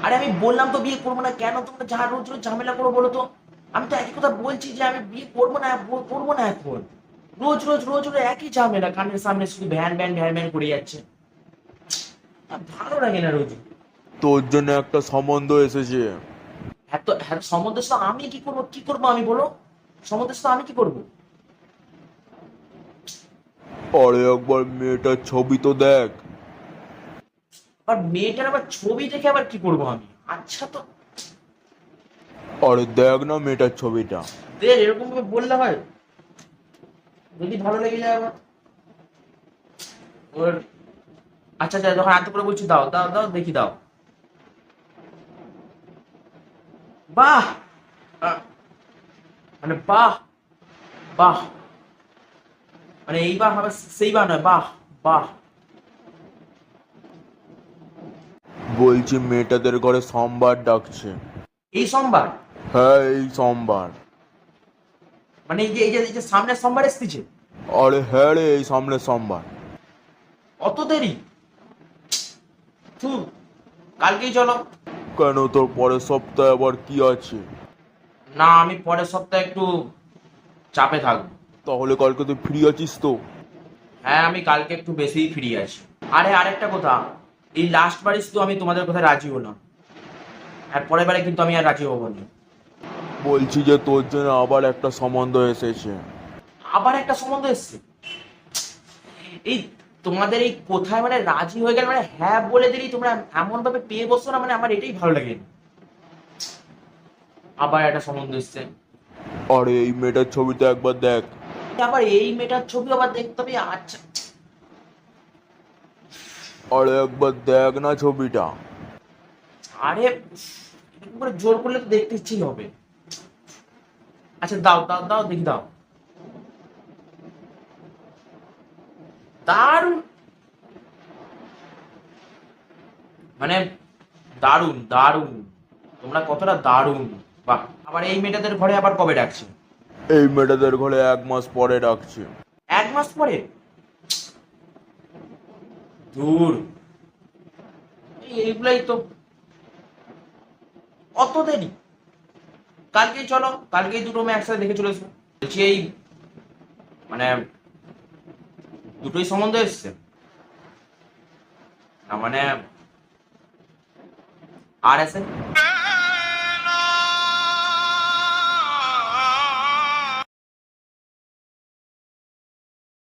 আরে আমি বললাম তো বিয়ে করবো না, কেন তোমরা যা রোজ রোজ ঝামেলা করো বলো তো? আমি তো একই কথা বলছি যে আমি বিয়ে করবো না, করবো না এখন। রোজ রোজ রোজ রোজ একই ঝামেলা, কানের সামনে শুধু ভ্যান ভ্যান ভ্যান ভ্যান করে যাচ্ছে। আর ভালো লাগে না রোজ। তোর জন্য একটা সম্বন্ধ এসেছে। এত এত সম্বন্ধে তো আমি কি করবো, কি করবো আমি বলো? সম্বন্ধে তো আমি কি করবো? আরে একবার মেয়েটার ছবি তো দেখ। আর মেয়েটার আবার ছবি দেখে আবার কি করবো আমি? আচ্ছা তো আরে দেখ না মেয়েটার ছবিটা। দেখ, এরকম ভাবে বললে হয়? যদি ভালো লেগে যায় আবার ওর। আচ্ছা আচ্ছা, যখন এত করে বলছি দাও দাও দাও দেখি, দাও। বাহ! আহ, মানে বাহ, বাহ, মানে এই বাহ আবার সেই বাহ নয়, বাহ, বাহ। বলছি মেয়েটাদের ঘরে সোমবার ডাকছে। এই সোমবার? হ্যাঁ এই সোমবার। মানে এই যে সামনের সোমবার এসেছে? আরে হ্যাঁ রে, এই সামনের সোমবার। অত দেরি? হুম, কালকেই চলো। কেন, তোর পরের সপ্তাহে আবার কি আছে? না, আমি পরের সপ্তাহে একটু চাপে থাকবো। তাহলে কালকে তুই ফ্রি আছিস তো? হ্যাঁ, আমি কালকে একটু বেশিই ফ্রি আছি। আরে আরেকটা কথা, এই লাস্ট বারই শুধু আমি তোমাদের কথায় রাজি হলাম, আর পরের বারে কিন্তু আমি আর রাজি হবো না। বলছি যে তোর জন্য আবার একটা সম্বন্ধ এসেছে। আবার একটা সম্বন্ধ এসছে? এই তোমাদের এই কোথায় মানে রাজি হয়ে গেল, মানে হ্যাঁ বলে দিলেই তোমরা এমন ভাবে পেয়ে বসছো না, মানে আমার এটাই ভালো লাগে না। আবার একটা সম্বন্ধ এসছে। আরে এই মেয়েটার ছবিটা একবার দেখ। আবার এই মেয়েটার ছবি আবার দেখতে হবে? আচ্ছা। আরে একবার দেখ না ছবিটা। আরে এরকম করে জোর করলে তো দেখতে ইচ্ছেই হবে। আচ্ছা দাও দাও দাও দেখি, দাও। দারুণ, মানে দারুণ দারুণ, তোমরা কতটা দারুণ। বাহ! আবার এই মেয়েটাদের ঘরে আবার কবে ডাকছে? এই মেয়েটাদের ঘরে 1 মাস পরে ডাকছে। 1 মাস পরে? দূর, এইগুলাই তো, অত দেরি? কালকেই চলো, কালকেই দুটো মেয়ে একসাথে দেখে চলে এসো। বলছি এই, মানে দুটোই সম্বন্ধ এসছে না মানে, আর আছে?